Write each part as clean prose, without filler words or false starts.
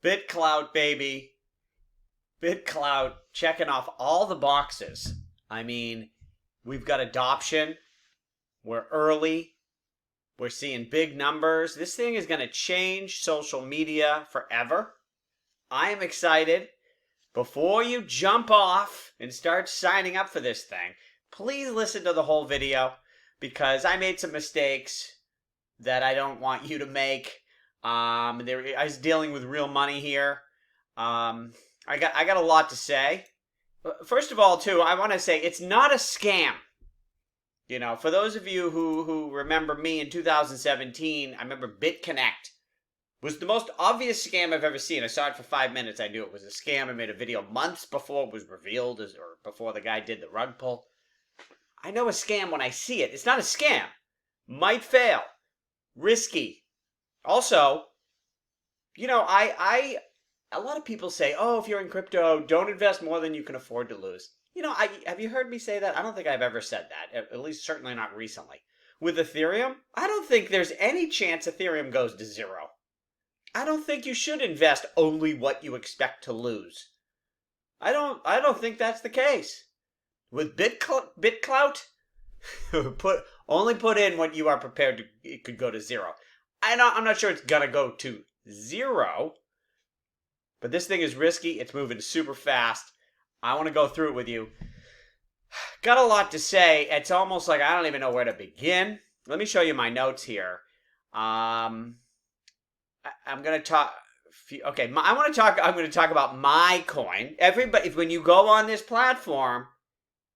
BitClout, baby. BitClout checking off all the boxes. I mean, we've got adoption. We're early. We're seeing big numbers. This thing is going to change social media forever. I am excited. Before you jump off and start signing up for this thing, please listen to the whole video because I made some mistakes that I don't want you to make. I was dealing with real money here. I got a lot to say. First of all, too, I want to say it's not a scam. You know, for those of you who remember me in 2017, I remember BitConnect was the most obvious scam I've ever seen. I saw it for 5 minutes. I knew it was a scam. I made a video months before it was revealed, or before the guy did the rug pull. I know a scam when I see it. It's not a scam. Might fail. Risky. Also, you know, a lot of people say, oh, if you're in crypto, don't invest more than you can afford to lose. You know, have you heard me say that? I don't think I've ever said that, at least certainly not recently. With Ethereum, I don't think there's any chance Ethereum goes to zero. I don't think you should invest only what you expect to lose. I don't think that's the case. With BitClout, only put in what you are prepared to, it could go to zero. I'm not sure it's gonna go to zero, but this thing is risky. It's moving super fast. I want to go through it with you. Got a lot to say. It's almost like I don't even know where to begin. Let me show you my notes here. I'm going to talk. Okay, I'm going to talk about my coin. Everybody, when you go on this platform,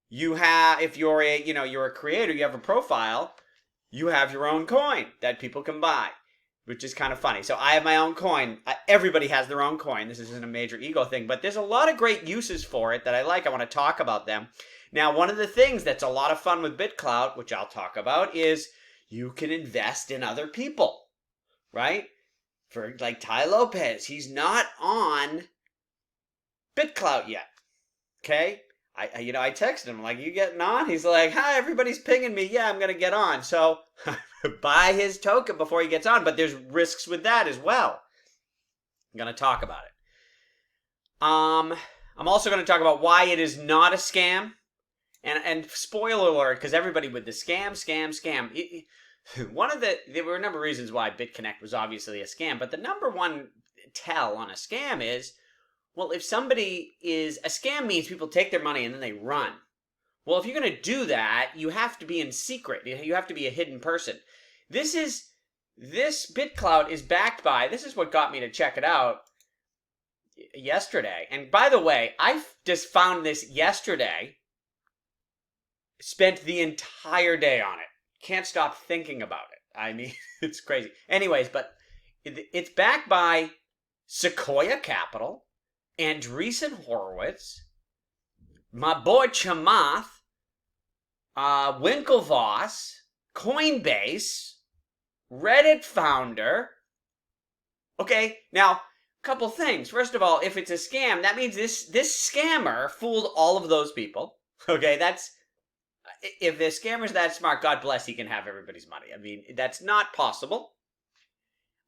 you have, if you're a creator, you have a profile, you have your own coin that people can buy, which is kind of funny. So I have my own coin. Everybody has their own coin. This isn't a major ego thing, but there's a lot of great uses for it that I like. I want to talk about them. Now, one of the things that's a lot of fun with BitClout, which I'll talk about, is you can invest in other people, right? For like Ty Lopez, he's not on BitClout yet. Okay? I texted him, like, you getting on? He's like, hi, everybody's pinging me. Yeah, I'm going to get on. So buy his token before he gets on. But there's risks with that as well. I'm going to talk about it. I'm also going to talk about why it is not a scam. And spoiler alert, because everybody with the scam. There were a number of reasons why BitConnect was obviously a scam, but the number one tell on a scam is, well, if somebody is, a scam means people take their money and then they run. Well, if you're going to do that, you have to be in secret. You have to be a hidden person. This BitClout is backed by, this is what got me to check it out yesterday. And by the way, I just found this yesterday, spent the entire day on it. Can't stop thinking about it. I mean, it's crazy. Anyways, but it's backed by Sequoia Capital, Andreessen Horowitz, my boy Chamath, Winklevoss, Coinbase, Reddit founder. Okay, now, a couple things. First of all, if it's a scam, that means this scammer fooled all of those people. Okay, that's... If the scammer's that smart, God bless, he can have everybody's money. I mean, that's not possible.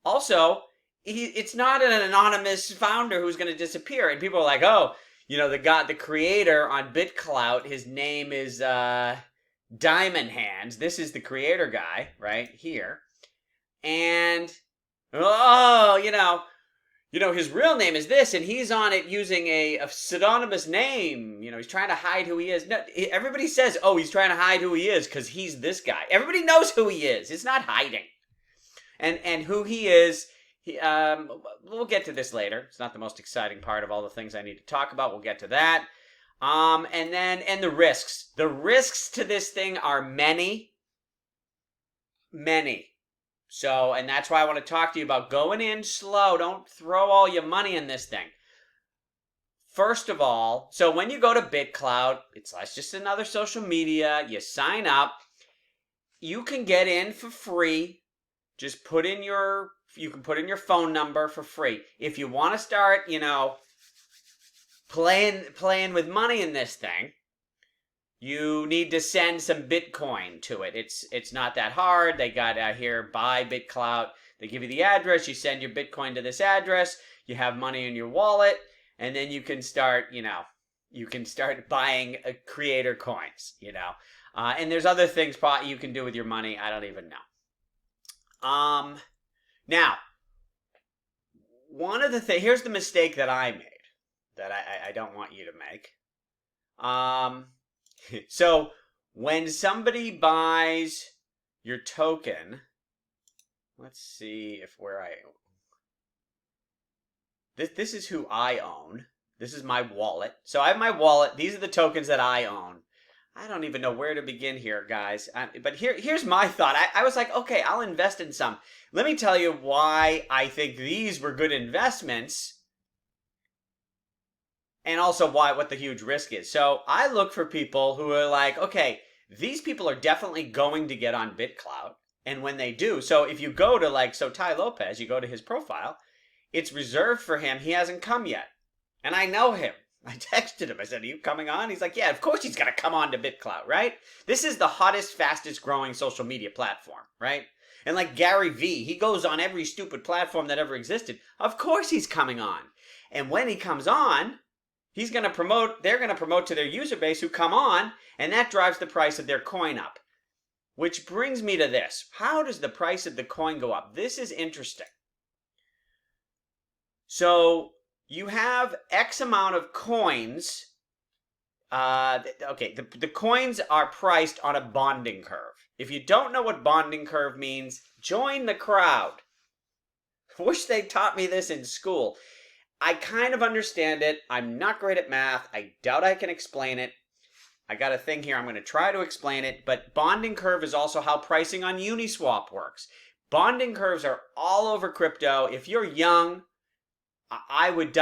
Also, it's not an anonymous founder who's going to disappear. And people are like, oh, the creator on BitClout, his name is Diamond Hands. This is the creator guy right here. And, his real name is this, and he's on it using a pseudonymous name. He's trying to hide who he is. No, everybody says, oh, he's trying to hide who he is because he's this guy. Everybody knows who he is. It's not hiding. And who he is, we'll get to this later. It's not the most exciting part of all the things I need to talk about. We'll get to that. And the risks. The risks to this thing are many. Many. So, and that's why I want to talk to you about going in slow. Don't throw all your money in this thing. First of all, so when you go to BitClout, it's just another social media. You sign up. You can get in for free. Just you can put in your phone number for free. If you want to start, playing with money in this thing, you need to send some Bitcoin to it. It's not that hard. They got here, buy BitClout. They give you the address. You send your Bitcoin to this address. you have money in your wallet, and then you can start, you can start buying creator coins, and there's other things you can do with your money. I don't even know. Now, one of the things, here's the mistake that I made that I don't want you to make. So when somebody buys your token, let's see if this is who I own. This is my wallet. So I have my wallet. These are the tokens that I own. I don't even know where to begin here, guys. But here's my thought. I was like, okay, I'll invest in some. Let me tell you why I think these were good investments. And also what the huge risk is. So I look for people who are like, okay, these people are definitely going to get on BitClout. And when they do, so if you go to so Tai Lopez, you go to his profile, it's reserved for him. He hasn't come yet. And I know him. I texted him. I said, are you coming on? He's like, yeah, of course he's going to come on to BitClout, right? This is the hottest, fastest growing social media platform, right? And like Gary Vee, he goes on every stupid platform that ever existed. Of course he's coming on. And when he comes on, they're going to promote to their user base who come on, and that drives the price of their coin up. Which brings me to this. How does the price of the coin go up? This is interesting. So you have X amount of coins. Okay, the coins are priced on a bonding curve. If you don't know what bonding curve means, join the crowd. Wish they taught me this in school. I kind of understand it. I'm not great at math. I doubt I can explain it. I got a thing here. I'm going to try to explain it. But bonding curve is also how pricing on Uniswap works. Bonding curves are all over crypto. If you're young, I would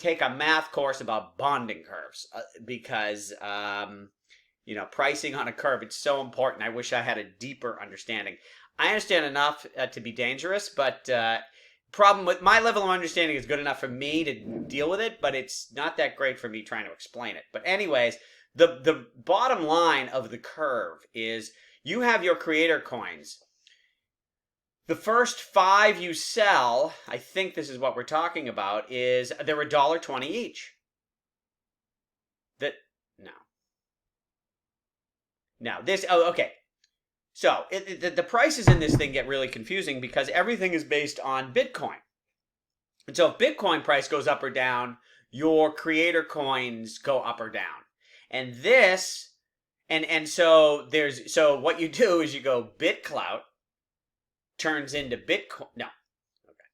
take a math course about bonding curves because, pricing on a curve, it's so important. I wish I had a deeper understanding. I understand enough to be dangerous, but problem with my level of understanding is good enough for me to deal with it, but it's not that great for me trying to explain it. But anyways, the bottom line of the curve is you have your creator coins. The first 5 you sell, I think this is what we're talking about, is they're $1.20 each. Okay. So the prices in this thing get really confusing because everything is based on Bitcoin. And so if Bitcoin price goes up or down, your creator coins go up or down. And this, so what you do is you go BitClout turns into Bitcoin. No. Okay.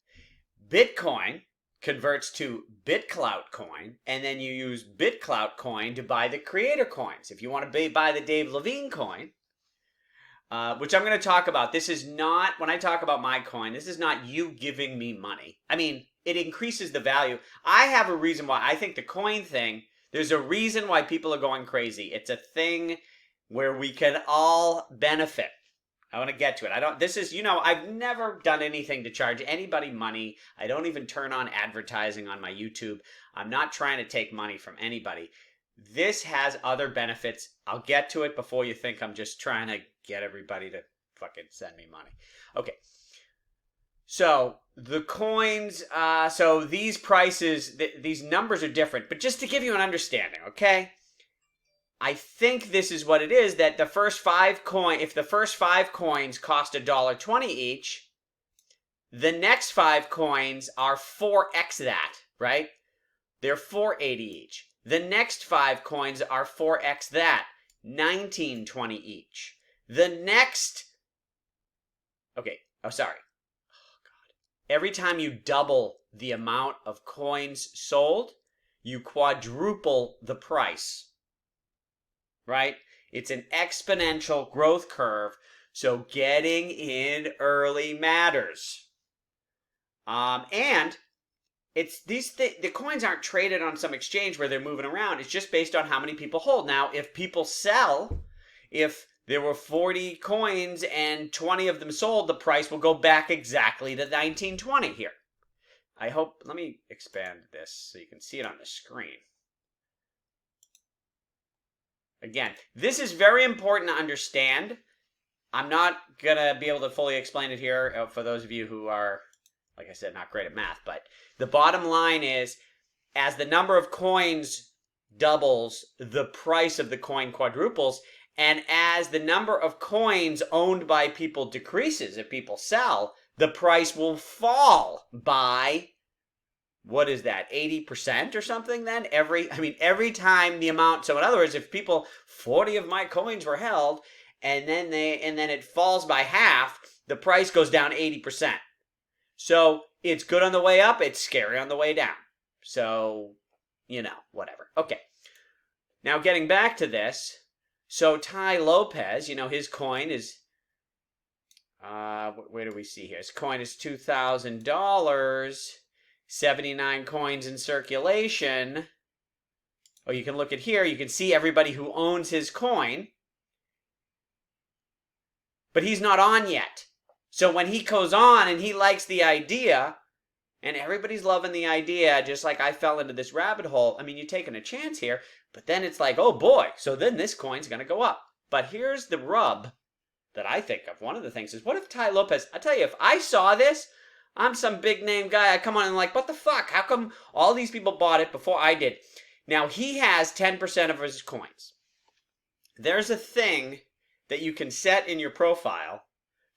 Bitcoin converts to BitClout coin, and then you use BitClout coin to buy the creator coins. If you want to buy the Dave Levine coin, which I'm going to talk about. This is not, when I talk about my coin, this is not you giving me money. I mean, it increases the value. I have a reason why. I think the coin thing, there's a reason why people are going crazy. It's a thing where we can all benefit. I want to get to it. I've never done anything to charge anybody money. I don't even turn on advertising on my YouTube. I'm not trying to take money from anybody. This has other benefits. I'll get to it before you think I'm just trying to get everybody to fucking send me money. Okay. So the coins, so these prices, these numbers are different, but just to give you an understanding, okay? I think this is what it is, that the first 5 if the first 5 coins cost $1.20 each, the next 5 coins are 4x that, right? They're $4.80 each. The next 5 coins are 4x that, $19.20 each. The next, okay, oh, sorry. Oh, God. Every time you double the amount of coins sold, you quadruple the price, right? It's an exponential growth curve, so getting in early matters. And it's the coins aren't traded on some exchange where they're moving around. It's just based on how many people hold. Now, if people sell, if there were 40 coins and 20 of them sold, the price will go back exactly to $19.20 here. I hope, let me expand this so you can see it on the screen. Again, this is very important to understand. I'm not going to be able to fully explain it here for those of you who are like I said, not great at math, but the bottom line is, as the number of coins doubles, the price of the coin quadruples. And as the number of coins owned by people decreases, if people sell, the price will fall by, what is that, 80% or something then? Every time the amount, so in other words, if 40 of my coins were held, and then it falls by half, the price goes down 80%. So it's good on the way up, it's scary on the way down. So, whatever. Okay. Now getting back to this, so Tai Lopez, his coin is, where do we see here? His coin is $2,000, 79 coins in circulation. Oh, you can look at here, you can see everybody who owns his coin. But he's not on yet. So when he goes on and he likes the idea, and everybody's loving the idea, just like I fell into this rabbit hole. I mean, you're taking a chance here, but then it's like, oh boy, so then this coin's going to go up. But here's the rub that I think of. One of the things is, what if Tai Lopez, I tell you, if I saw this, I'm some big name guy, I come on and like, what the fuck? How come all these people bought it before I did? Now, he has 10% of his coins. There's a thing that you can set in your profile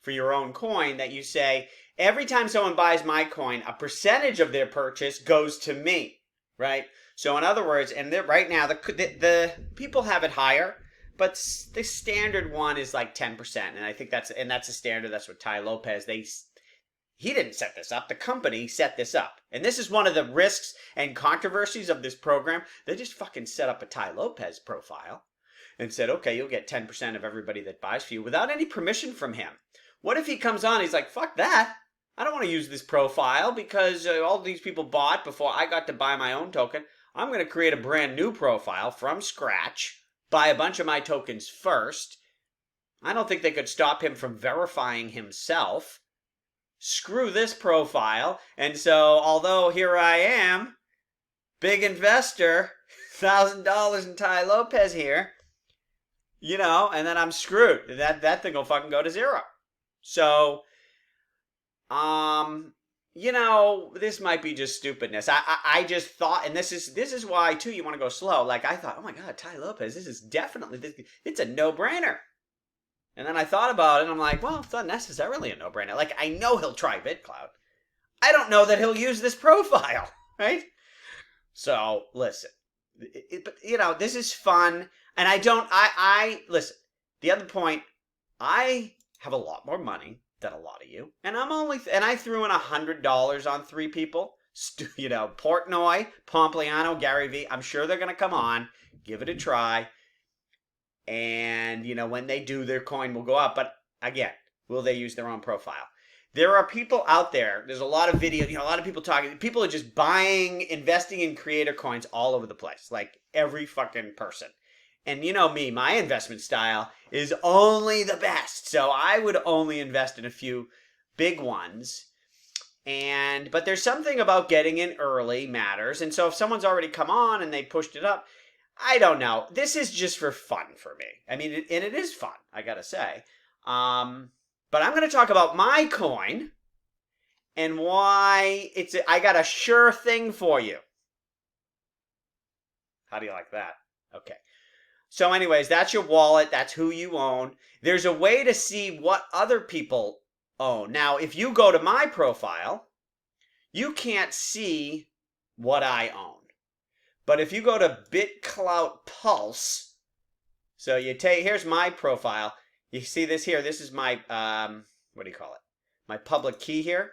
for your own coin that you say, every time someone buys my coin, a percentage of their purchase goes to me, right? So in other words, and right now, the people have it higher, but the standard one is like 10%. And I think that's a standard. That's what Tai Lopez, he didn't set this up. The company set this up. And this is one of the risks and controversies of this program. They just fucking set up a Tai Lopez profile and said, okay, you'll get 10% of everybody that buys for you without any permission from him. What if he comes on, he's like, fuck that. I don't want to use this profile because all these people bought before I got to buy my own token. I'm going to create a brand new profile from scratch, buy a bunch of my tokens first. I don't think they could stop him from verifying himself. Screw this profile. And so, although here I am, big investor, $1,000 in Tai Lopez here, and then I'm screwed. That thing will fucking go to zero. So, this might be just stupidness. I just thought, and this is why too you want to go slow. Like I thought, oh my God, Tai Lopez, this is definitely, it's a no-brainer. And then I thought about it, and I'm like, well, it's not necessarily a no-brainer. Like, I know he'll try BitClout. I don't know that he'll use this profile, right? So, listen. But, this is fun. And listen, the other point, I have a lot more money than a lot of you. And I threw in $100 on 3 people. Portnoy, Pompliano, Gary V. I'm sure they're going to come on, give it a try. And, when they do, their coin will go up. But again, will they use their own profile? There are people out there. There's a lot of videos, a lot of people talking. People are just investing in creator coins all over the place. Like every fucking person. And me, my investment style is only the best. So I would only invest in a few big ones. But there's something about getting in early matters. And so if someone's already come on and they pushed it up, I don't know. This is just for fun for me. I mean, and it is fun, I gotta say. But I'm going to talk about my coin and why I got a sure thing for you. How do you like that? Okay. So anyways, that's your wallet. That's who you own. There's a way to see what other people own. Now, if you go to my profile, you can't see what I own. But if you go to BitClout Pulse, so here's my profile. You see this here. This is my, what do you call it? My public key here.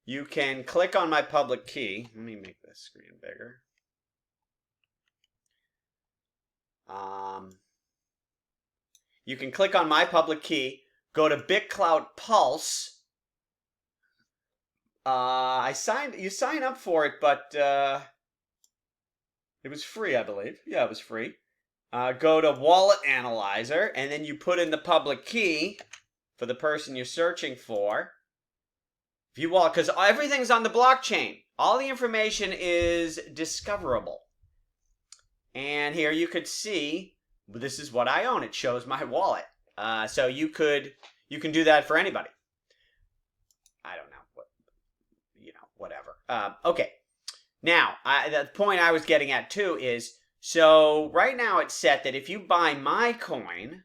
You can click on my public key. Let me make this screen bigger. You can click on my public key, go to BitClout Pulse. You sign up for it, but it was free, I believe. Yeah, it was free. Go to Wallet Analyzer, and then you put in the public key for the person you're searching for. View wallet, because everything's on the blockchain. All the information is discoverable. And here you could see, this is what I own. It shows my wallet. So you can do that for anybody. I don't know. Okay. Now, the point I was getting at too is, so right now it's set that if you buy my coin,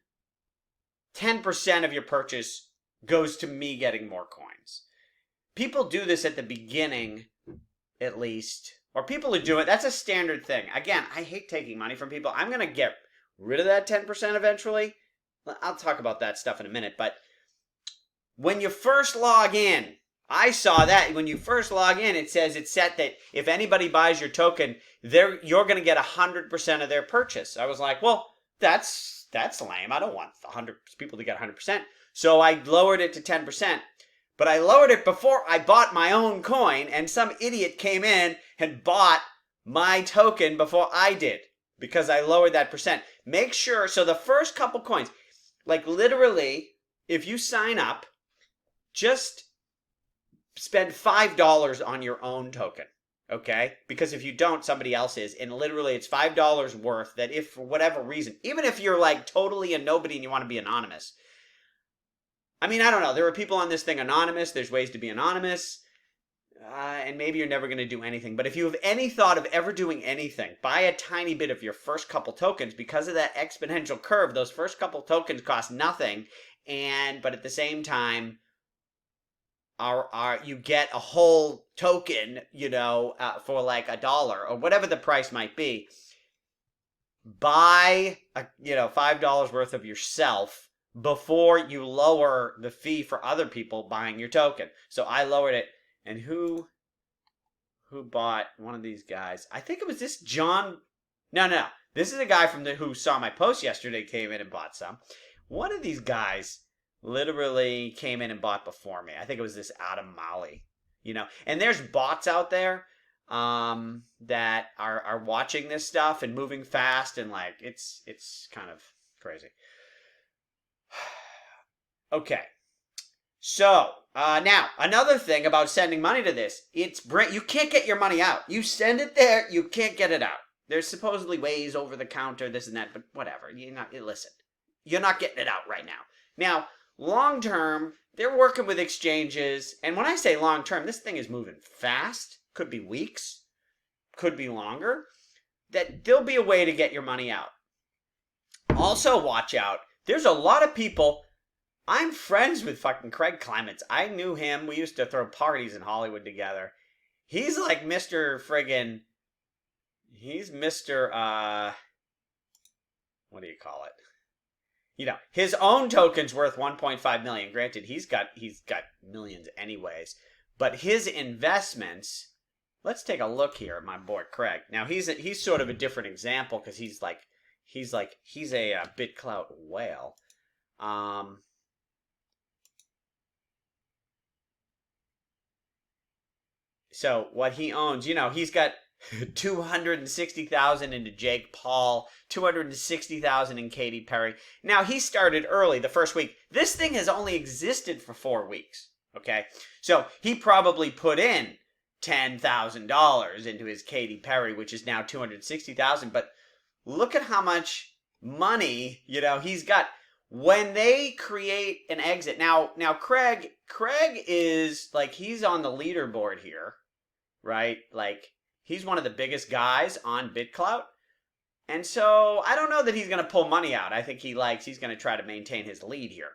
10% of your purchase goes to me getting more coins. People do this at the beginning, at least, or people who do it. That's a standard thing. Again, I hate taking money from people. I'm going to get rid of that 10% eventually. I'll talk about that stuff in a minute, but when you first log in, I saw that when you first log in, it says it's set that if anybody buys your token, you're going to get 100% of their purchase. I was like, well, that's lame. I don't want 100 people to get 100%. So I lowered it to 10%. But I lowered it before I bought my own coin, and some idiot came in and bought my token before I did because I lowered that percent. Make sure, so the first couple coins, like literally, if you sign up, just spend $5 on your own token, okay? Because if you don't, somebody else is. And literally, it's $5 worth that if for whatever reason, even if you're like totally a nobody and you want to be anonymous. I mean, I don't know. There are people on this thing anonymous. There's ways to be anonymous. And maybe you're never going to do anything. But if you have any thought of ever doing anything, buy a tiny bit of your first couple tokens. Because of that exponential curve, those first couple tokens cost nothing. But at the same time, you get a whole token, for like $1 or whatever the price might be. Buy $5 worth of yourself before you lower the fee for other people buying your token. So I lowered it, and who bought one of these guys? I think it was this John. No. This is a guy who saw my post yesterday, came in and bought some. One of these guys literally came in and bought before me. I think it was this Adam Mali, And there's bots out there that are watching this stuff and moving fast, and like it's kind of crazy. Okay. So, now, another thing about sending money to this, you can't get your money out. You send it there, you can't get it out. There's supposedly ways over the counter, this and that, but whatever. Listen, you're not getting it out right now. Now, long term, they're working with exchanges, and when I say long term, this thing is moving fast. Could be weeks, could be longer. That there'll be a way to get your money out. Also, watch out. There's a lot of people. I'm friends with fucking Craig Clements. I knew him. We used to throw parties in Hollywood together. He's like Mr. friggin'. He's Mr. What do you call it? His own token's worth 1.5 million. Granted, he's got millions anyways. But his investments. Let's take a look here at my boy Craig. Now he's sort of a different example because he's a BitClout whale. So what he owns, he's got 260,000 into Jake Paul, 260,000 in Katy Perry. Now he started early the first week. This thing has only existed for 4 weeks. Okay, so he probably put in $10,000 into his Katy Perry, which is now 260,000. But look at how much money he's got. When they create an exit, now Craig is like, he's on the leaderboard here, right? Like, he's one of the biggest guys on BitClout, and so I don't know that he's going to pull money out. I think he's going to try to maintain his lead here.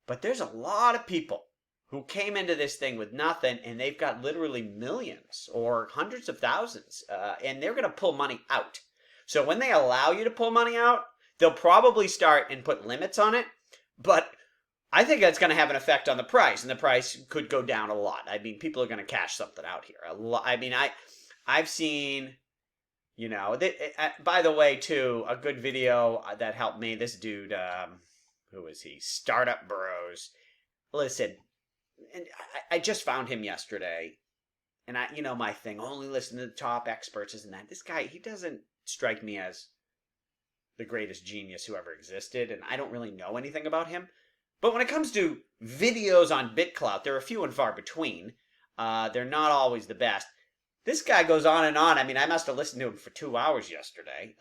But there's a lot of people who came into this thing with nothing, and they've got literally millions or hundreds of thousands, and they're going to pull money out. So when they allow you to pull money out, they'll probably start and put limits on it, but I think that's going to have an effect on the price, and the price could go down a lot. I mean, people are going to cash something out here. I've seen, by the way, too, a good video that helped me, this dude, who is he? Startup Bros. Listen, and I just found him yesterday, and my thing, only listen to the top experts, isn't that? This guy, he doesn't strike me as the greatest genius who ever existed, and I don't really know anything about him. But when it comes to videos on BitClout, they're a few and far between. They're not always the best. This guy goes on and on. I mean, I must have listened to him for 2 hours yesterday,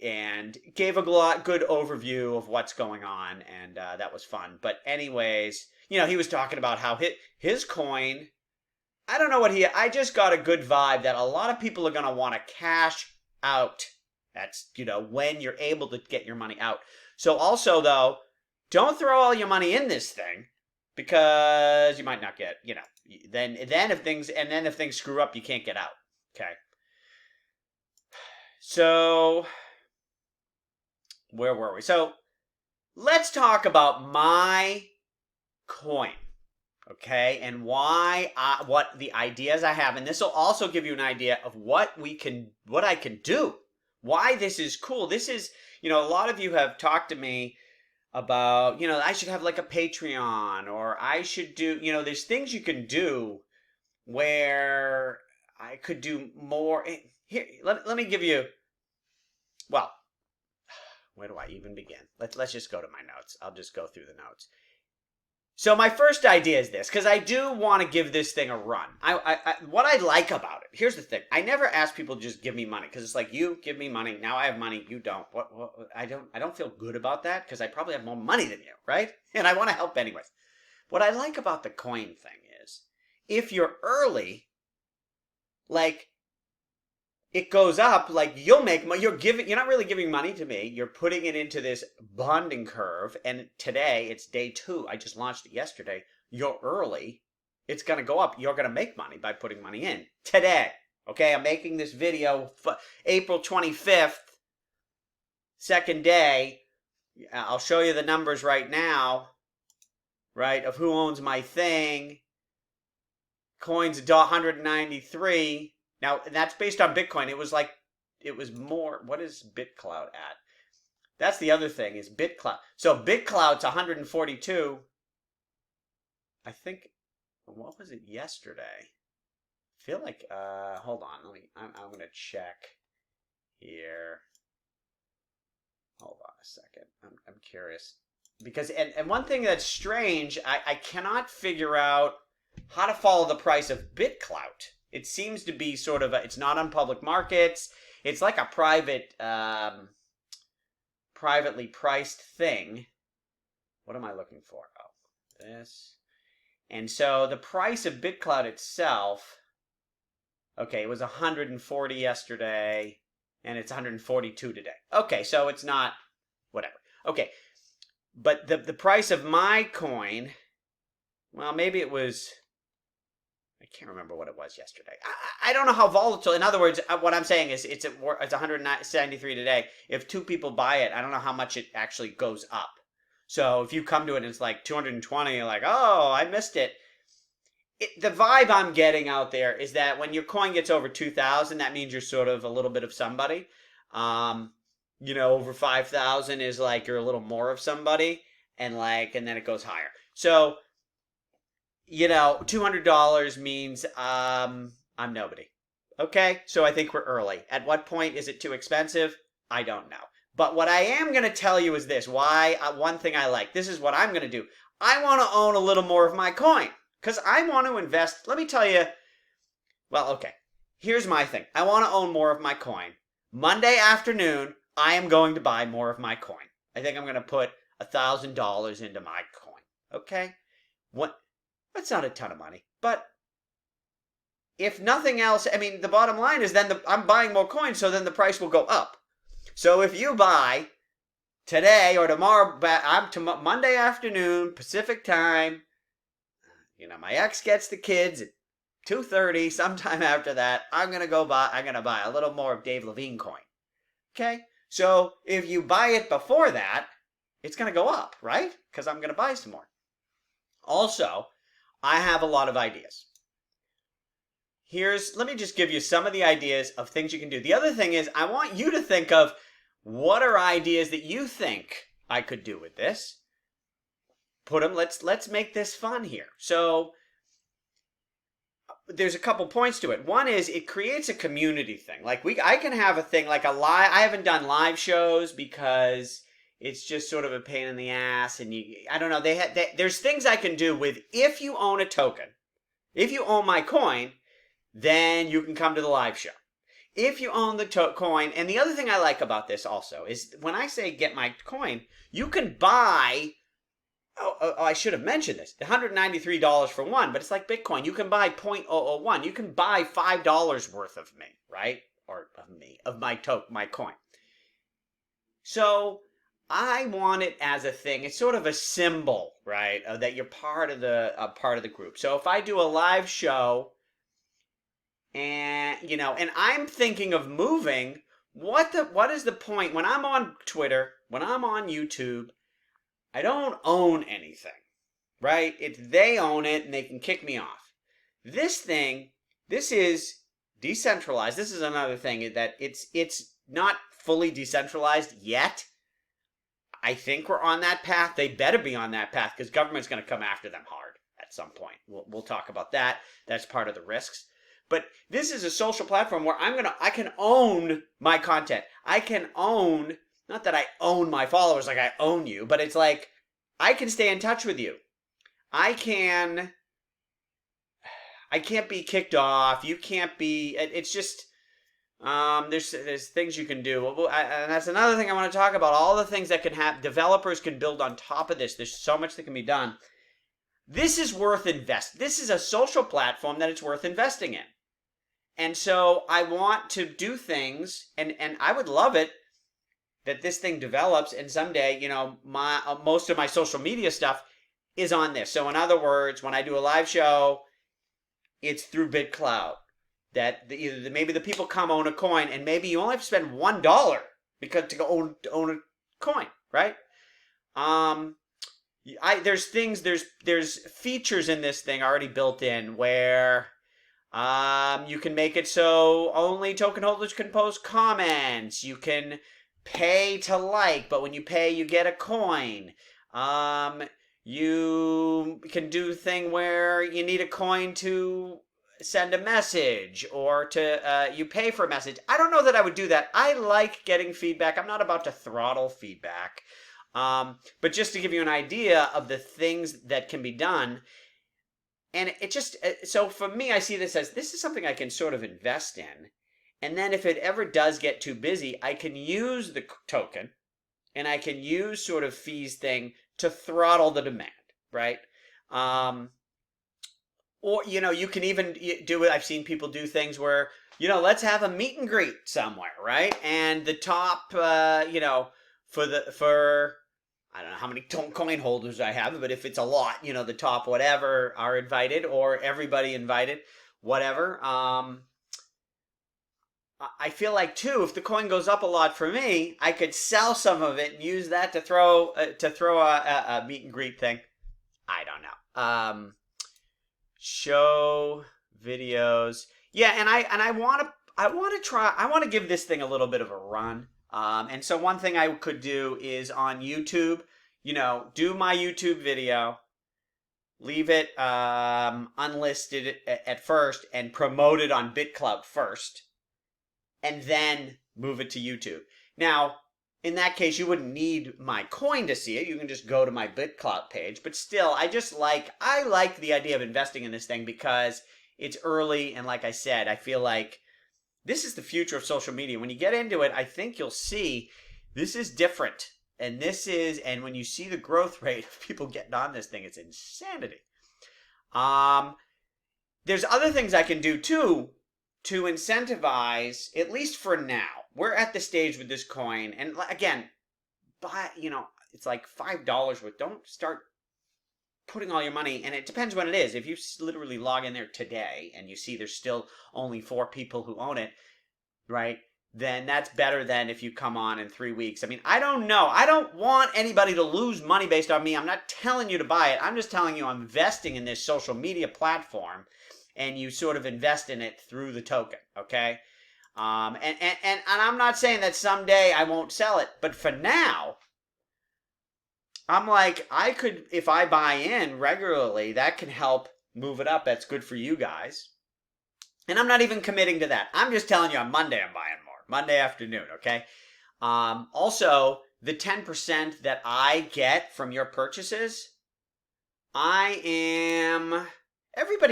and gave a good overview of what's going on, and that was fun. But anyways, he was talking about how his coin, I don't know what I just got a good vibe that a lot of people are going to want to cash out. That's, when you're able to get your money out. So also, though, don't throw all your money in this thing because you might not get, then if things screw up, you can't get out. Okay. So, where were we? So, let's talk about my coin. Okay, and what the ideas I have, and this will also give you an idea of what I can do, why this is cool. This is, a lot of you have talked to me about, I should have like a Patreon, or I should do, there's things you can do where I could do more. Here, let me give you, well, where do I even begin? Let's just go to my notes. I'll just go through the notes. So my first idea is this, because I do want to give this thing a run. What I like about it, here's the thing. I never ask people to just give me money, because it's like, you give me money, now I have money, you don't. I don't feel good about that, because I probably have more money than you, right? And I want to help anyways. What I like about the coin thing is, if you're early, like, it goes up, like, you'll make money. You're not really giving money to me. You're putting it into this bonding curve. And today, it's day 2. I just launched it yesterday. You're early. It's going to go up. You're going to make money by putting money in today. Okay, I'm making this video April 25th, second day. I'll show you the numbers right now, right, of who owns my thing. Coins $193. Now, that's based on Bitcoin. It was more. What is BitClout at? That's the other thing, is BitClout. So BitClout's 142. I think, what was it yesterday? I feel like, hold on. I'm going to check here. Hold on a second. I'm curious. Because, and one thing that's strange, I cannot figure out how to follow the price of BitClout. It seems to be sort of it's not on public markets. It's like a privately priced thing. What am I looking for? Oh, this. And so the price of BitClout itself, okay, it was 140 yesterday, and it's 142 today. Okay, so it's not, whatever. Okay, but the price of my coin, well, maybe it was, I can't remember what it was yesterday. I don't know how volatile. In other words, what I'm saying is it's 173 today. If 2 people buy it, I don't know how much it actually goes up. So if you come to it and it's like 220, you're like, oh, I missed it. The vibe I'm getting out there is that when your coin gets over 2,000, that means you're sort of a little bit of somebody. Over 5,000 is like you're a little more of somebody, and then it goes higher. So, $200 means I'm nobody. Okay? So I think we're early. At what point is it too expensive? I don't know. But what I am going to tell you is this. One thing I like. This is what I'm going to do. I want to own a little more of my coin. Because I want to invest. Let me tell you. Well, okay. Here's my thing. I want to own more of my coin. Monday afternoon, I am going to buy more of my coin. I think I'm going to put $1,000 into my coin. Okay? That's not a ton of money. But if nothing else, the bottom line is then I'm buying more coins, so then the price will go up. So if you buy today or tomorrow, Monday afternoon, Pacific time, my ex gets the kids at 2:30, sometime after that, I'm going to buy a little more of Dave Levine coin. Okay? So if you buy it before that, it's going to go up, right? Because I'm going to buy some more. Also, I have a lot of ideas. Let me just give you some of the ideas of things you can do. The other thing is, I want you to think of what are ideas that you think I could do with this. Put them, let's make this fun here. So, there's a couple points to it. One is it creates a community thing. I can have a thing like I haven't done live shows because it's just sort of a pain in the ass, and I don't know. There's things I can do with, if you own a token, if you own my coin, then you can come to the live show. If you own the coin, and the other thing I like about this also is when I say get my coin, you can buy I should have mentioned this. $193 for one, but it's like Bitcoin. You can buy 0.001. You can buy $5 worth of me, right? Or of my coin. So I want it as a thing. It's sort of a symbol, right, that you're part of the group. So if I do a live show, and I'm thinking of moving, what is the point when I'm on Twitter, when I'm on YouTube? I don't own anything, right? They own it and they can kick me off. This is decentralized. This is another thing that it's not fully decentralized yet. I think we're on that path. They better be on that path because government's going to come after them hard at some point. We'll talk about that. That's part of the risks. But this is a social platform where I can own my content. I can own, not that I own my followers like I own you, but it's like I can stay in touch with you. I can't be kicked off. You can't be. It's just there's things you can do, and that's another thing I want to talk about. All the things that can happen. Developers can build on top of this. There's so much that can be done. This is worth invest. This is a social platform that it's worth investing in. And so I want to do things, and I would love it that this thing develops, and someday, most of my social media stuff is on this. So in other words, when I do a live show, it's through BitClout. That maybe the people come own a coin, and maybe you only have to spend $1 because to go own a coin, right? There's features in this thing already built in where you can make it so only token holders can post comments. You can pay to like, but when you pay, you get a coin. You can do a thing where you need a coin to send a message, or to you pay for a message. I don't know that I would do that. I like getting feedback. I'm not about to throttle feedback. But just to give you an idea of the things that can be done. And it just, so for me, I see this is something I can sort of invest in. And then if it ever does get too busy, I can use the token, and I can use sort of fees thing to throttle the demand, right? Or, you can even do it. I've seen people do things where, let's have a meet and greet somewhere, right? And the top, for I don't know how many coin holders I have, but if it's a lot, the top whatever are invited, or everybody invited, whatever. I feel like too, if the coin goes up a lot for me, I could sell some of it and use that to throw a meet and greet thing. I don't know. Show videos, yeah, and I want to give this thing a little bit of a run. And so one thing I could do is on YouTube, do my YouTube video, leave it unlisted at first, and promote it on BitClout first, and then move it to YouTube. Now, in that case, you wouldn't need my coin to see it. You can just go to my BitClout page. But still, I like the idea of investing in this thing because it's early, and like I said, I feel like this is the future of social media. When you get into it, I think you'll see this is different. And when you see the growth rate of people getting on this thing, it's insanity. There's other things I can do too to incentivize, at least for now. We're at the stage with this coin, and again, it's like $5 worth. Don't start putting all your money, and it depends when it is. If you literally log in there today and you see there's still only 4 people who own it, right, then that's better than if you come on in 3 weeks. I mean, I don't know. I don't want anybody to lose money based on me. I'm not telling you to buy it. I'm just telling you I'm investing in this social media platform, and you sort of invest in it through the token, okay? And I'm not saying that someday I won't sell it, but for now, I'm like, if I buy in regularly, that can help move it up. That's good for you guys. And I'm not even committing to that. I'm just telling you on Monday I'm buying more. Monday afternoon, okay? Also, the 10% that I get from your purchases, everybody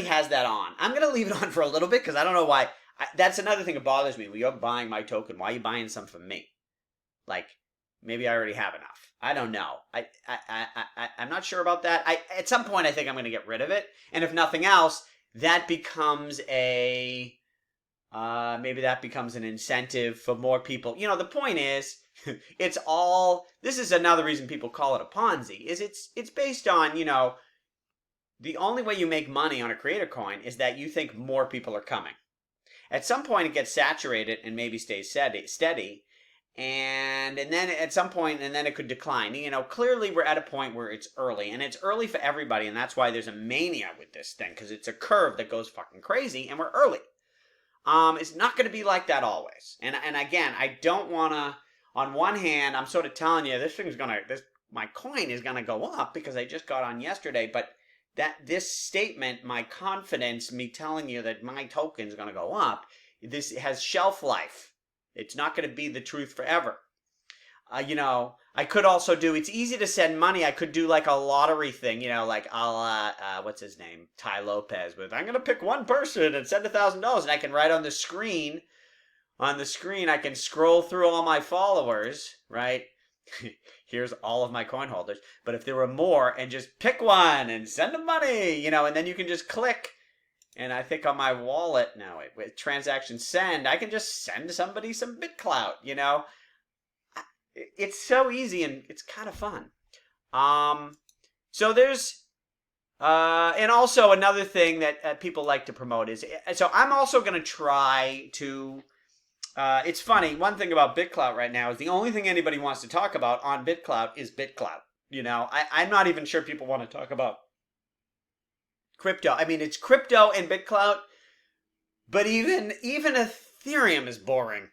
has that on. I'm going to leave it on for a little bit because I don't know why. That's another thing that bothers me. When you're buying my token, why are you buying some from me? Like, Maybe I already have enough. I don't know. I'm not sure about that. At some point, I think I'm going to get rid of it. And if nothing else, that becomes a... maybe that becomes an incentive for more people. You know, the point is, it's all... This is another reason people call it a Ponzi, is it's based on, you know, the only way you make money on a creator coin is that you think more people are coming. At some point, it gets saturated and maybe stays steady. And then at some point, and then it could decline. You know, clearly we're at a point where it's early, and it's early for everybody, and that's why there's a mania with this thing, because it's a curve that goes fucking crazy, and we're early. It's not going to be like that always. And again, I don't want to. On one hand, I'm sort of telling you my coin is gonna go up because I just got on yesterday, but this statement, my confidence, me telling you that my token is gonna go up, this has shelf life. It's not going to be the truth forever. You know, I could also do, it's easy to send money. I could do like a lottery thing, you know, like what's his name? Ty Lopez with, I'm going to pick one person and send $1,000. And I can write on the screen, I can scroll through all my followers, right? Here's all of my coin holders. But if there were more, and just pick one and send them money, you know, and then you can just click. And I think on my wallet, with transaction send, I can just send somebody some BitClout, you know. It's so easy and it's kind of fun. So there's, and also another thing that people like to promote is, so I'm also going to try to, it's funny, one thing about BitClout right now is the only thing anybody wants to talk about on BitClout is BitClout. You know, I'm not even sure people want to talk about crypto. I mean, it's crypto and BitClout, but even Ethereum is boring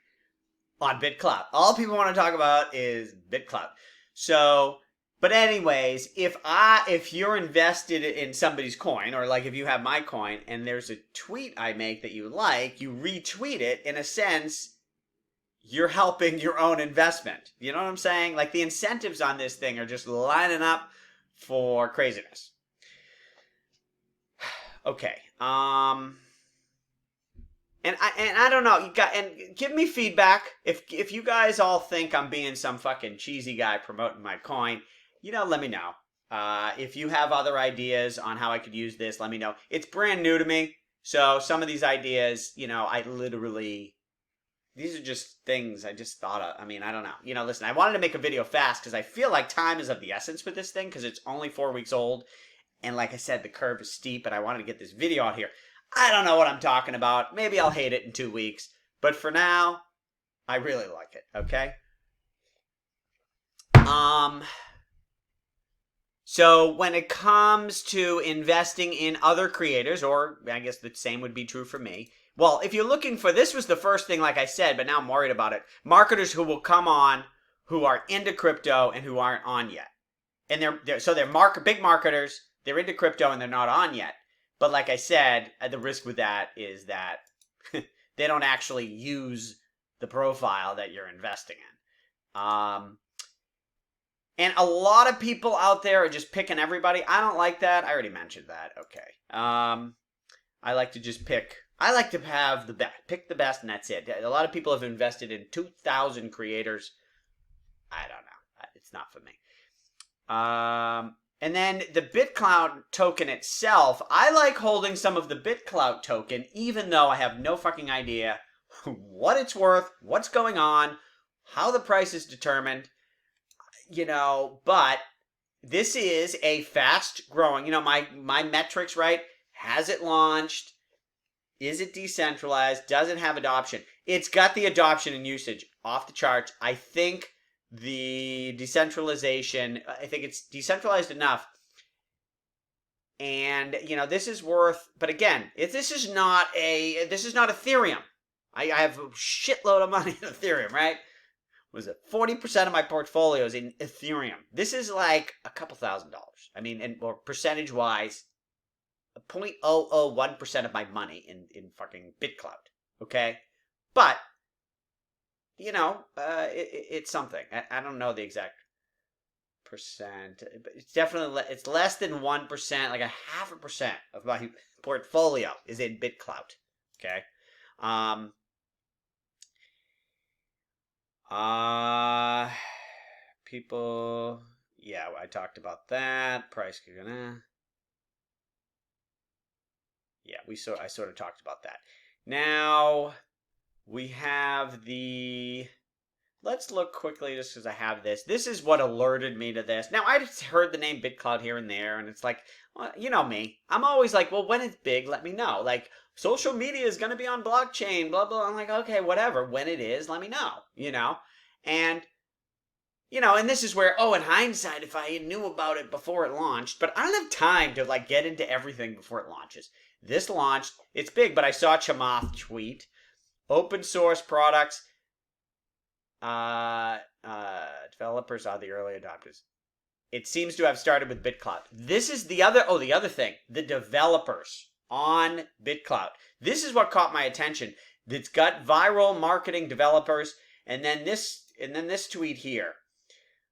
on BitClout. All people want to talk about is BitClout. So, but anyways, if you're invested in somebody's coin, or like if you have my coin and there's a tweet I make that you like, you retweet it, in a sense, you're helping your own investment. You know what I'm saying? Like, the incentives on this thing are just lining up for craziness. Okay. And I don't know. And give me feedback if you guys all think I'm being some fucking cheesy guy promoting my coin. You know, let me know. If you have other ideas on how I could use this, let me know. It's brand new to me, so some of these ideas, you know, these are just things I just thought of. I mean, I don't know. You know, listen, I wanted to make a video fast because I feel like time is of the essence with this thing because it's only 4 weeks old. And like I said, the curve is steep, and I wanted to get this video out here. I don't know what I'm talking about. Maybe I'll hate it in 2 weeks. But for now, I really like it, okay? So when it comes to investing in other creators, or I guess the same would be true for me. Well, if you're looking for, this was the first thing, like I said, but now I'm worried about it. Marketers who will come on who are into crypto and who aren't on yet. And they're big marketers. They're into crypto and they're not on yet. But like I said, the risk with that is that they don't actually use the profile that you're investing in. And a lot of people out there are just picking everybody. I don't like that. I already mentioned that. Okay. I like to just I like to have the best. Pick the best and that's it. A lot of people have invested in 2,000 creators. I don't know. It's not for me. And then the BitClout token itself, I like holding some of the BitClout token, even though I have no fucking idea what it's worth, what's going on, how the price is determined, you know, but this is a fast growing, you know, my metrics, right? Has it launched? Is it decentralized? Does it have adoption? It's got the adoption and usage off the charts. I think the decentralization, I think it's decentralized enough. And, you know, this is worth, but again, this is not Ethereum. I have a shitload of money in Ethereum, right? Was it 40% of my portfolio is in Ethereum? This is like a couple $1,000s. I mean, or percentage wise, 0.001% of my money in fucking BitClout. Okay? But you know, it's something. I don't know the exact percent, but it's definitely it's less than 1%, like a 0.5% of my portfolio is in BitClout. Okay. people. Yeah, I talked about that. Price. Yeah, I sort of talked about that. Now we have the. Let's look quickly just because I have this. This is what alerted me to this. Now, I just heard the name BitClout here and there, and it's like, well, you know me. I'm always like, well, when it's big, let me know. Like, social media is going to be on blockchain, blah, blah. I'm like, okay, whatever. When it is, let me know, And, and this is where, in hindsight, if I knew about it before it launched, but I don't have time to, like, get into everything before it launches. This launched. It's big, but I saw Chamath tweet. Open source products. Developers are the early adopters. It seems to have started with BitClout. This is the other thing. The developers on BitClout. This is what caught my attention. It's got viral marketing developers, and then this tweet here.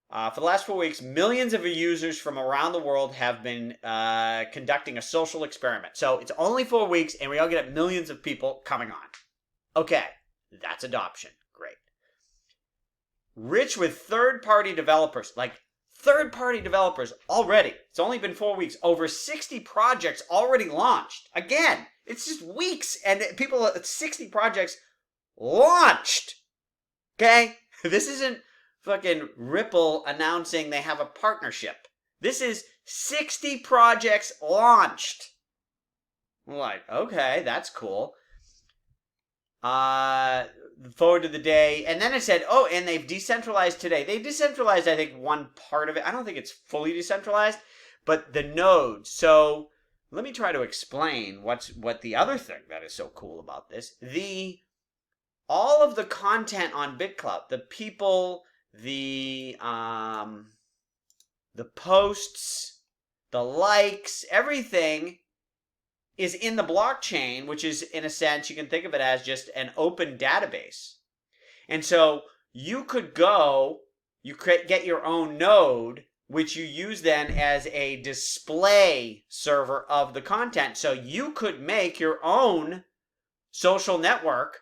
For the last 4 weeks, millions of users from around the world have been conducting a social experiment. So it's only 4 weeks, and we all get millions of people coming on. Okay, that's adoption. Great. Rich with third-party developers, already. It's only been 4 weeks. Over 60 projects already launched. Again, it's just weeks, and 60 projects launched. Okay? This isn't fucking Ripple announcing they have a partnership. This is 60 projects launched. I'm like, okay, that's cool. Forward to the day. And then it said, and they've decentralized today. They decentralized, I think, one part of it. I don't think it's fully decentralized, but the nodes. So let me try to explain what the other thing that is so cool about this. All of the content on BitClout, the people, the posts, the likes, everything is in the blockchain, which is, in a sense, you can think of it as just an open database. And so you could get your own node, which you use then as a display server of the content. So you could make your own social network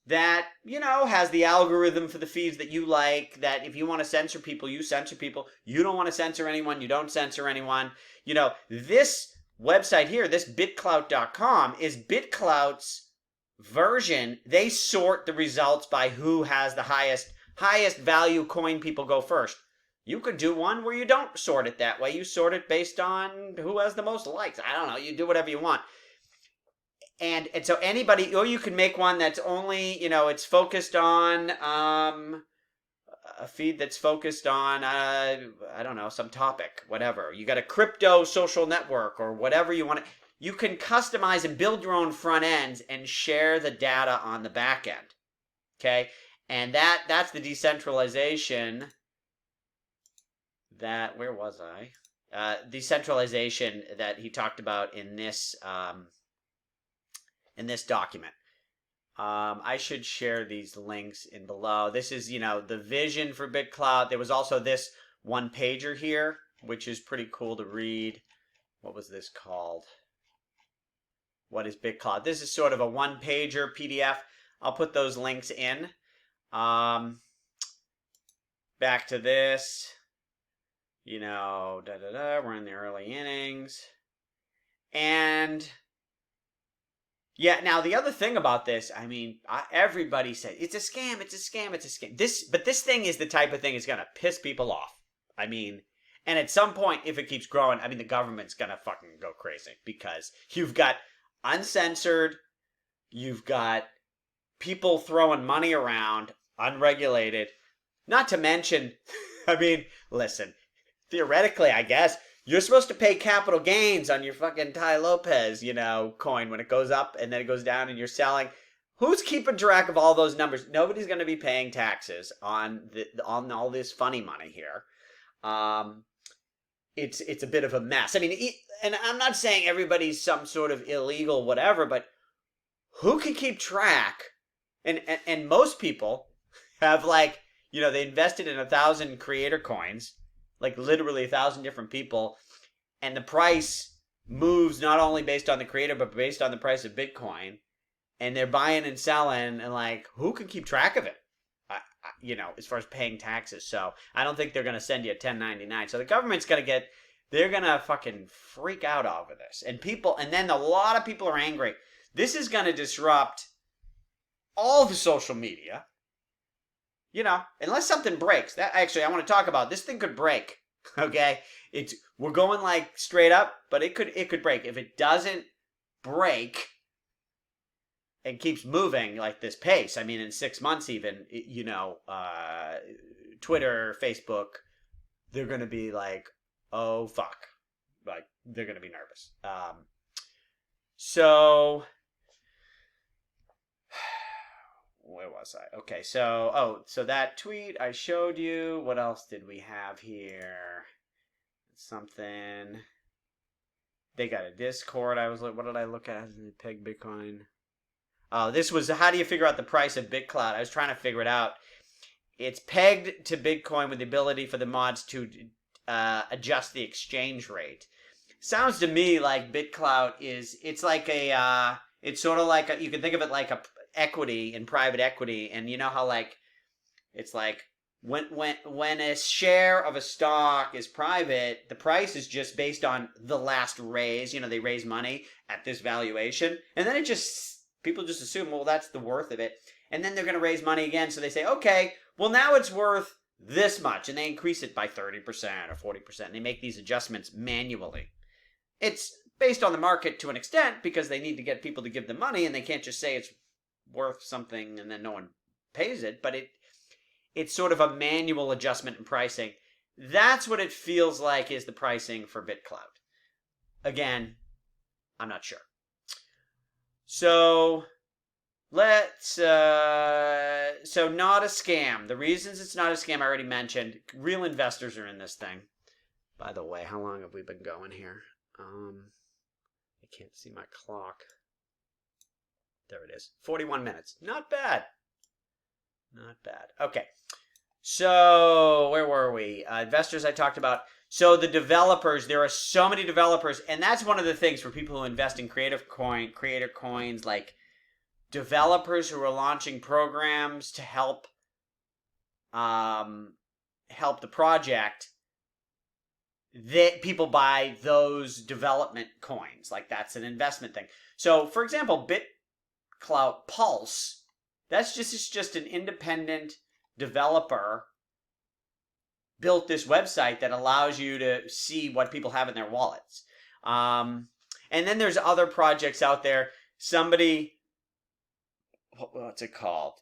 that, has the algorithm for the feeds that you like, that if you want to censor people, you censor people. You don't want to censor anyone, you don't censor anyone. This website here, this BitClout.com, is BitClout's version. They sort the results by who has the highest value coin. People go first. You could do one where you don't sort it that way. You sort it based on who has the most likes. I don't know. You do whatever you want. And so anybody, or you can make one that's only, it's focused on a feed that's focused on, I don't know, some topic, whatever. You got a crypto social network or whatever you want. You can customize and build your own front ends and share the data on the back end. Okay? And that's the decentralization where was I? Decentralization that he talked about in this document. I should share these links in below. This is, the vision for BitClout. There was also this one pager here, which is pretty cool to read. What was this called? What is BitClout? This is sort of a one pager PDF. I'll put those links in. Back to this. We're in the early innings. And yeah, now the other thing about this, everybody said, it's a scam, it's a scam, it's a scam. But this thing is the type of thing that's going to piss people off. And at some point, if it keeps growing, the government's going to fucking go crazy. Because you've got uncensored, you've got people throwing money around, unregulated. Not to mention, listen, theoretically, I guess, you're supposed to pay capital gains on your fucking Tai Lopez, coin when it goes up and then it goes down and you're selling. Who's keeping track of all those numbers? Nobody's going to be paying taxes on all this funny money here. It's a bit of a mess. And I'm not saying everybody's some sort of illegal whatever, but who can keep track? And most people have they invested in 1,000 creator coins. Literally 1,000 different people, and the price moves not only based on the creator, but based on the price of Bitcoin, and they're buying and selling, and who can keep track of it? as far as paying taxes. So I don't think they're going to send you a 1099. So the government's going to they're going to fucking freak out over this. And then a lot of people are angry. This is going to disrupt all the social media. Unless something breaks. That actually, I want to talk about. This thing could break. Okay? We're going like straight up, but it could break. If it doesn't break and keeps moving like this pace, I mean, in 6 months even, Twitter, Facebook, they're going to be like, oh, fuck. Like, they're going to be nervous. So, where was I? Okay, so that tweet I showed you. What else did we have here? Something. They got a Discord. I was like, what did I look at? Peg Bitcoin. Oh, this was how do you figure out the price of BitClout? I was trying to figure it out. It's pegged to Bitcoin with the ability for the mods to adjust the exchange rate. Sounds to me like BitClout it's like it's sort of like you can think of it like a equity in private equity, and you know how like it's like when a share of a stock is private, the price is just based on the last raise. They raise money at this valuation, and then people just assume, well, that's the worth of it. And then they're going to raise money again. So they say, okay, well, now it's worth this much. And they increase it by 30% or 40%. And they make these adjustments manually. It's based on the market to an extent because they need to get people to give them money. And they can't just say it's worth something and then no one pays it. But it's sort of a manual adjustment in pricing. That's what it feels like is the pricing for BitClout. Again, I'm not sure. So let's so not a scam. The reasons it's not a scam I already mentioned. Real investors are in this thing. By the way, how long have we been going here? I can't see my clock. There it is. 41 minutes. Not bad. Not bad. Okay. So where were we? Investors I talked about. So the developers, there are so many developers, and that's one of the things for people who invest in creator coins, like developers who are launching programs to help the project. That people buy those development coins, like that's an investment thing. So, for example, BitClout Pulse, it's just an independent developer built this website that allows you to see what people have in their wallets. And then there's other projects out there. Somebody, what's it called?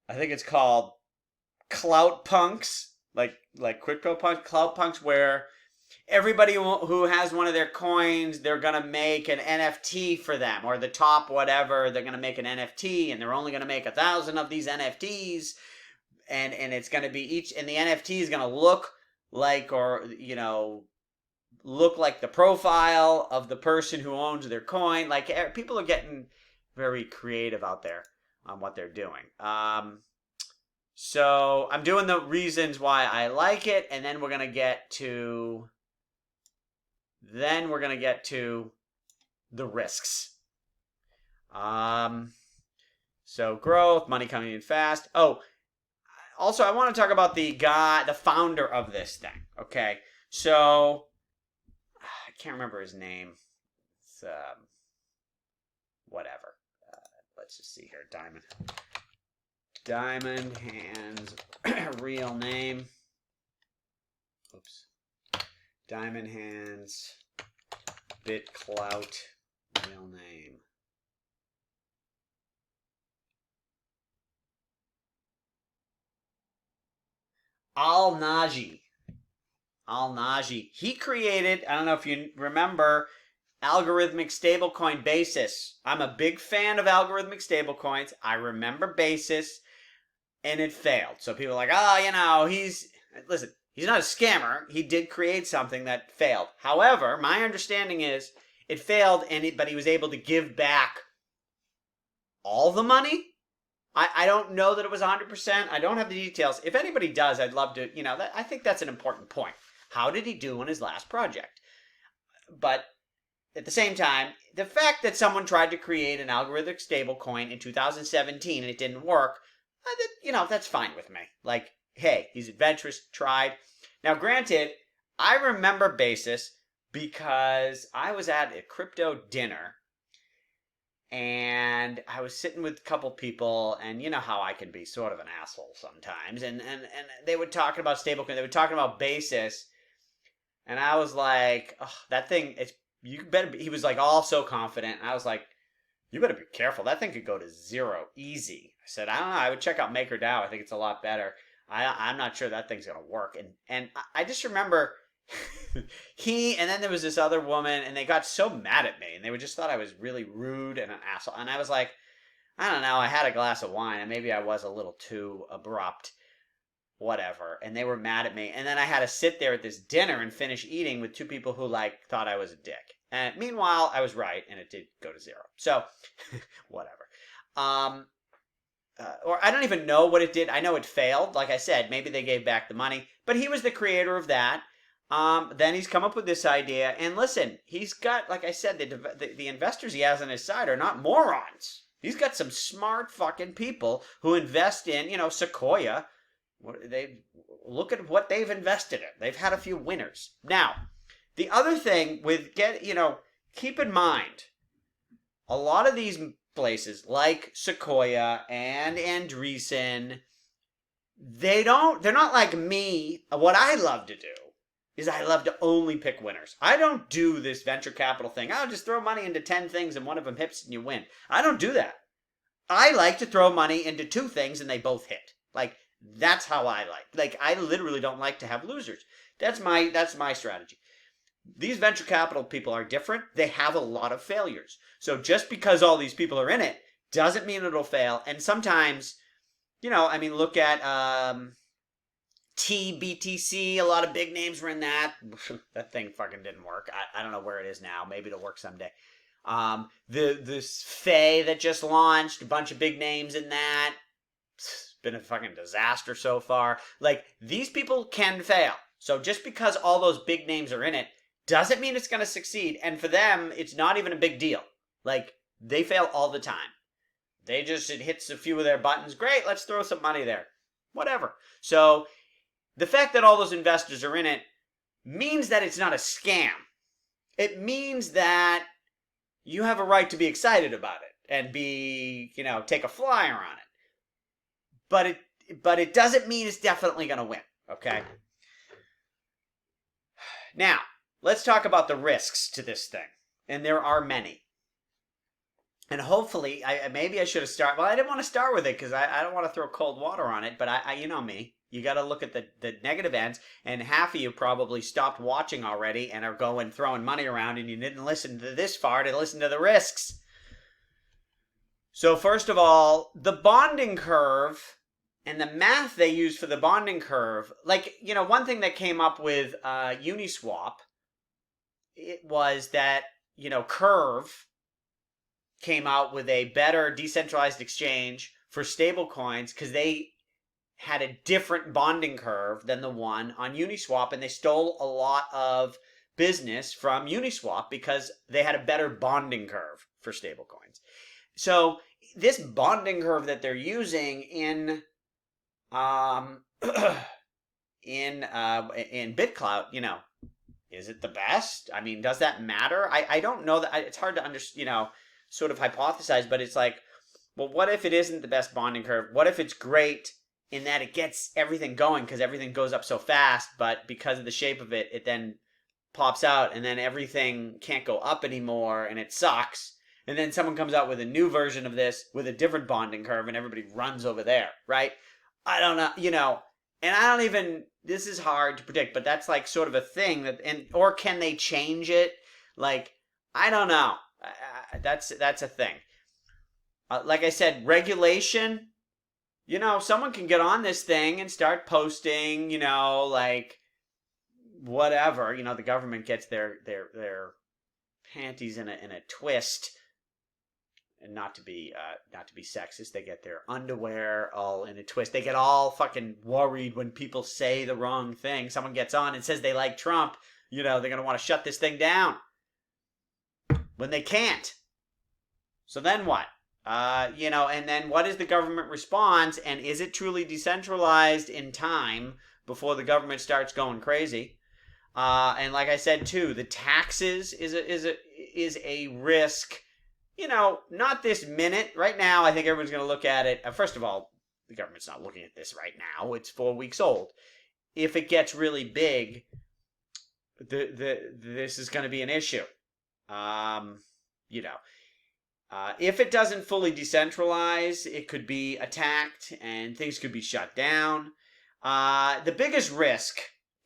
I think it's called Clout Punks, like CryptoPunks, Clout Punks, where everybody who has one of their coins, they're going to make an NFT for them, or the top whatever, they're going to make an NFT, and they're only going to make 1,000 of these NFTs. And it's going to be and the NFT is going to look like, look like the profile of the person who owns their coin. Like, people are getting very creative out there on what they're doing. So I'm doing the reasons why I like it, and then we're going to get to the risks. So growth, money coming in fast. Oh, also, I want to talk about the founder of this thing, okay? So, I can't remember his name. It's, whatever. Let's just see here. Diamond Hands, real name. Oops. Diamond Hands, BitClout, real name. Al-Naji. He created, I don't know if you remember, algorithmic stablecoin Basis. I'm a big fan of algorithmic stablecoins. I remember Basis, and it failed. So people are like, he's not a scammer. He did create something that failed. However, my understanding is it failed, but he was able to give back all the money. I don't know that it was 100%. I don't have the details. If anybody does, I'd love to, I think that's an important point. How did he do on his last project? But at the same time, the fact that someone tried to create an algorithmic stablecoin in 2017 and it didn't work, that's fine with me. Like, hey, he's adventurous, tried. Now, granted, I remember Basis because I was at a crypto dinner and I was sitting with a couple people, and you know how I can be sort of an asshole sometimes. And they were talking about stablecoin, they were talking about Basis, and I was like, oh, that thing, you better be, he was like all so confident, and I was like, you better be careful. That thing could go to zero easy. I said, I don't know. I would check out MakerDAO. I think it's a lot better. I'm not sure that thing's going to work. And I just remember and then there was this other woman, and they got so mad at me, and they just thought I was really rude and an asshole. And I was like, I don't know. I had a glass of wine, and maybe I was a little too abrupt. Whatever. And they were mad at me. And then I had to sit there at this dinner and finish eating with two people who thought I was a dick. And meanwhile, I was right, and it did go to zero. So, whatever. Or I don't even know what it did. I know it failed. Like I said, maybe they gave back the money. But he was the creator of that. Then he's come up with this idea. And listen, he's got, like I said, the investors he has on his side are not morons. He's got some smart fucking people who invest in, Sequoia. They look at what they've invested in. They've had a few winners. Now, the other thing with keep in mind, a lot of these places like Sequoia and Andreessen, they're not like me. What I love to do is I love to only pick winners. I don't do this venture capital thing. I'll just throw money into 10 things and one of them hits and you win. I don't do that. I like to throw money into 2 things and they both hit. Like, that's how I like. Like, I literally don't like to have losers. That's my strategy. These venture capital people are different. They have a lot of failures. So just because all these people are in it doesn't mean it'll fail. And sometimes, look at TBTC. A lot of big names were in that. That thing fucking didn't work. I don't know where it is now. Maybe it'll work someday. This Faye that just launched, a bunch of big names in that. It's been a fucking disaster so far. Like, these people can fail. So just because all those big names are in it doesn't mean it's going to succeed. And for them, it's not even a big deal. Like, they fail all the time. It hits a few of their buttons. Great, let's throw some money there. Whatever. So the fact that all those investors are in it means that it's not a scam. It means that you have a right to be excited about it and take a flyer on it. But it doesn't mean it's definitely going to win, okay? Now, let's talk about the risks to this thing. And there are many. And hopefully, maybe I should have started. Well, I didn't want to start with it because I don't want to throw cold water on it. But I you know me. You got to look at the negative ends. And half of you probably stopped watching already and are throwing money around. And you didn't listen to this far to listen to the risks. So first of all, the bonding curve and the math they use for the bonding curve. Like, one thing that came up with Uniswap, it was that, Curve came out with a better decentralized exchange for stablecoins because they had a different bonding curve than the one on Uniswap, and they stole a lot of business from Uniswap because they had a better bonding curve for stablecoins. So this bonding curve that they're using in BitClout, is it the best? I mean, does that matter? I don't know that. It's hard to understand, sort of hypothesize, but it's like, well, what if it isn't the best bonding curve? What if it's great in that it gets everything going because everything goes up so fast, but because of the shape of it, it then pops out and then everything can't go up anymore and it sucks. And then someone comes out with a new version of this with a different bonding curve and everybody runs over there, right? I don't know, and I don't even, this is hard to predict, but that's like sort of a thing or can they change it? Like, I don't know. That's a thing. Like I said, regulation, someone can get on this thing and start posting, like whatever, the government gets their panties in a twist. And not to be sexist, they get their underwear all in a twist. They get all fucking worried when people say the wrong thing. Someone gets on and says they like Trump, they're going to want to shut this thing down. When they can't. So then what? And then what is the government response, and is it truly decentralized in time before the government starts going crazy? And like I said too, the taxes is a risk. Not this minute. Right now, I think everyone's going to look at it. First of all, the government's not looking at this right now. It's 4 weeks old. If it gets really big, this is going to be an issue. If it doesn't fully decentralize, it could be attacked and things could be shut down. The biggest risk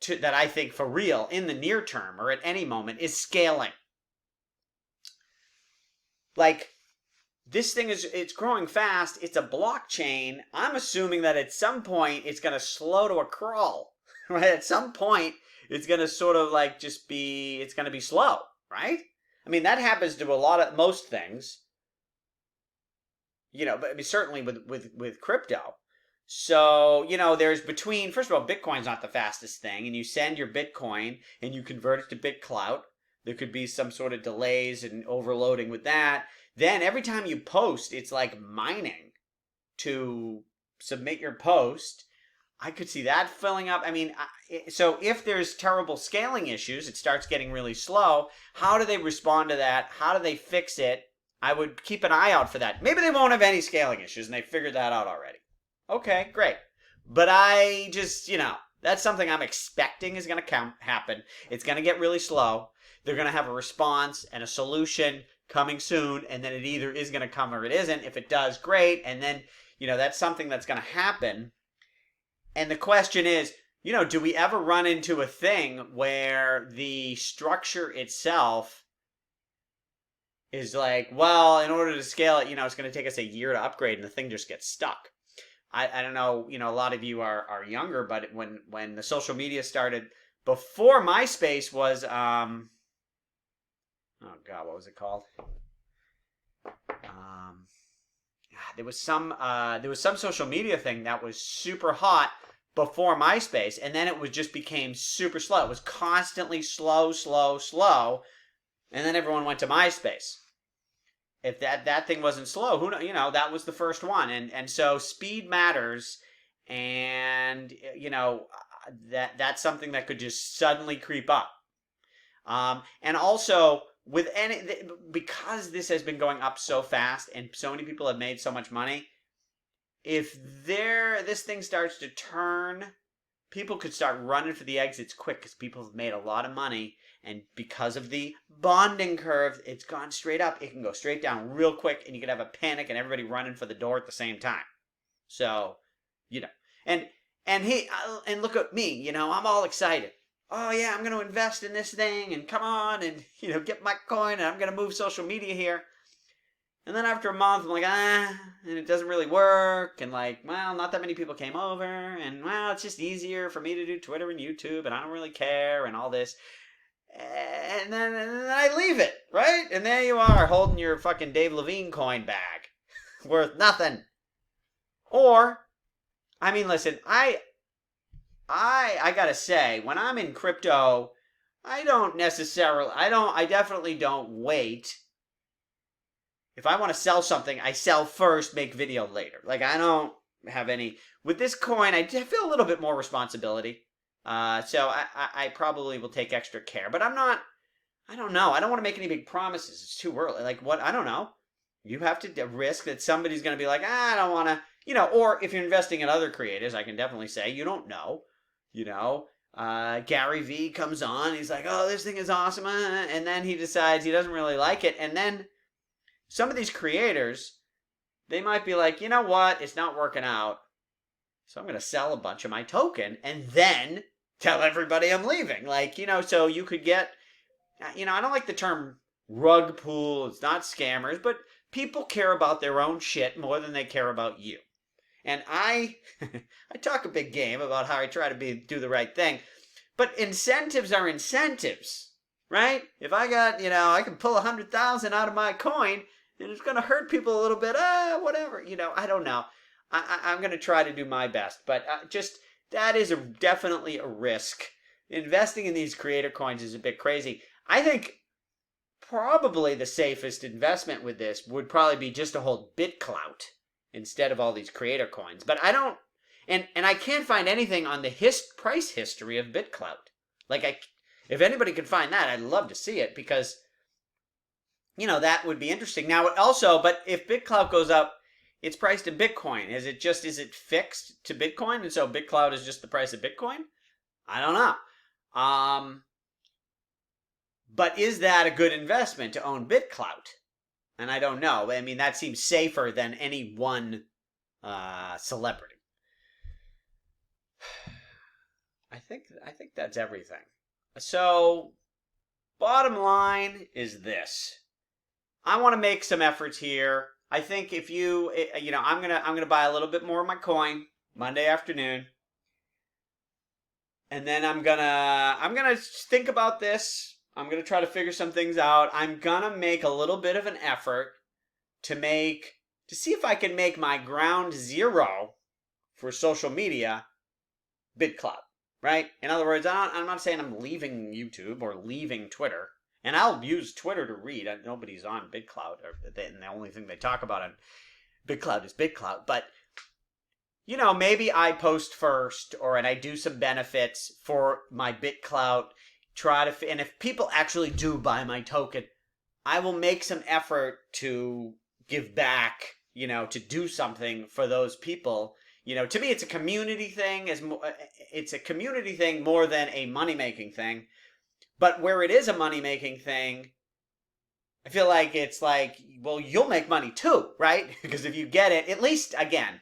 that I think for real in the near term or at any moment is scaling. Like, this thing it's growing fast. It's a blockchain. I'm assuming that at some point it's going to slow to a crawl, right? At some point it's going to sort of like it's going to be slow, right? I mean, that happens to most things, but I mean, certainly with crypto. So, there's first of all, Bitcoin's not the fastest thing, and you send your Bitcoin and you convert it to BitClout. There could be some sort of delays and overloading with that. Then every time you post, it's like mining to submit your post. I could see that filling up. I mean, so if there's terrible scaling issues, it starts getting really slow. How do they respond to that? How do they fix it? I would keep an eye out for that. Maybe they won't have any scaling issues and they figured that out already. Okay, great. But I just, that's something I'm expecting is going to happen. It's going to get really slow. They're going to have a response and a solution coming soon, and then it either is going to come or it isn't. If it does, great. And then, that's something that's going to happen. And the question is, do we ever run into a thing where the structure itself is like, well, in order to scale it, it's going to take us a year to upgrade, and the thing just gets stuck. I don't know, a lot of you are younger, but when the social media started, before MySpace was, oh God, what was it called? There was some social media thing that was super hot before MySpace, and then it just became super slow. It was constantly slow, and then everyone went to MySpace. If that thing wasn't slow, that was the first one, and so speed matters, and that's something that could just suddenly creep up, and also because this has been going up so fast and so many people have made so much money, if this thing starts to turn, people could start running for the exits quick because people have made a lot of money. And because of the bonding curve, it's gone straight up. It can go straight down real quick, and you can have a panic and everybody running for the door at the same time. So, and look at me, I'm all excited. Oh yeah, I'm going to invest in this thing, and come on, and get my coin, and I'm going to move social media here. And then after a month, I'm like, and it doesn't really work, and not that many people came over, and it's just easier for me to do Twitter and YouTube, and I don't really care, and all this. And then I leave it, right? And there you are, holding your fucking Dave Levine coin bag. Worth nothing. Or, I mean, listen, I gotta say, when I'm in crypto, I definitely don't wait. If I want to sell something, I sell first, make video later. I don't have any. With this coin, I feel a little bit more responsibility. So I probably will take extra care. But I don't know. I don't want to make any big promises. It's too early. I don't know. You have to risk that somebody's going to be like, I don't want to, or if you're investing in other creators, I can definitely say, you don't know. Gary Vee comes on, he's like, oh, this thing is awesome. And then he decides he doesn't really like it. And then some of these creators, they might be like, you know what? It's not working out. So I'm going to sell a bunch of my token and then tell everybody I'm leaving. So you could get, I don't like the term rug pull. It's not scammers, but people care about their own shit more than they care about you. And I talk a big game about how I try to do the right thing, but incentives are incentives, right? If I got, I can pull 100,000 out of my coin and it's going to hurt people a little bit. Whatever, I don't know. I'm going to try to do my best, but that is definitely a risk. Investing in these creator coins is a bit crazy. I think probably the safest investment with this would probably be just to hold BitClout instead of all these creator coins. But I don't, and I can't find anything on the price history of BitClout. Like, if anybody can find that, I'd love to see it, because, you know, that would be interesting. Now, also, but if BitClout goes up, it's priced in Bitcoin. Is it fixed to Bitcoin? And so BitClout is just the price of Bitcoin? I don't know. But is that a good investment to own BitClout? And I don't know. I mean, that seems safer than any one celebrity. I think that's everything. So, bottom line is this. I want to make some efforts here. I think if I'm gonna buy a little bit more of my coin Monday afternoon, and then I'm gonna think about this. I'm gonna try to figure some things out. I'm gonna make a little bit of an effort to see if I can make my ground zero for social media BitClout. Right? In other words, I'm not saying I'm leaving YouTube or leaving Twitter. And I'll use Twitter to read. Nobody's on BitClout, and the only thing they talk about on BitClout is BitClout. But, you know, maybe I post first, and I do some benefits for my BitClout. And if people actually do buy my token, I will make some effort to give back, you know, to do something for those people. You know, to me, it's a community thing. It's a community thing more than a money-making thing. But where it is a money-making thing, I feel like it's like, well, you'll make money too, right? Because if you get it, at least, again,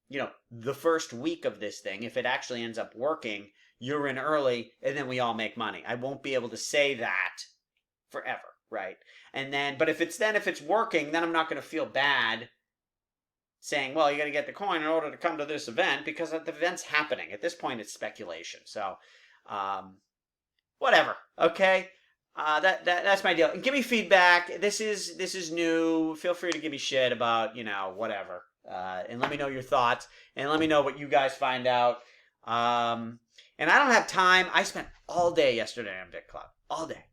you know, the first week of this thing, if it actually ends up working, you're in early, and then we all make money. I won't be able to say that forever, right? And then, but if it's working, then I'm not going to feel bad saying, well, you got to get the coin in order to come to this event, because the event's happening. At this point, it's speculation. So, whatever. Okay, that's my deal. And give me feedback. This is new. Feel free to give me shit about, you know, whatever. And let me know your thoughts. And let me know what you guys find out. And I don't have time. I spent all day yesterday on BitClout. All day.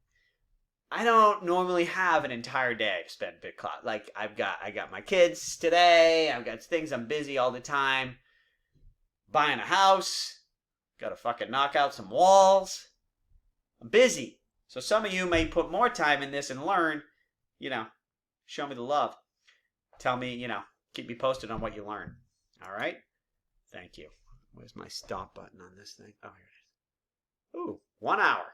I don't normally have an entire day to spend BitClout. Like, I got my kids today. I've got things. I'm busy all the time. Buying a house. Got to fucking knock out some walls. I'm busy. So some of you may put more time in this and learn, you know, show me the love. Tell me, you know, keep me posted on what you learn. All right? Thank you. Where's my stop button on this thing? Oh, here it is. Ooh, 1 hour.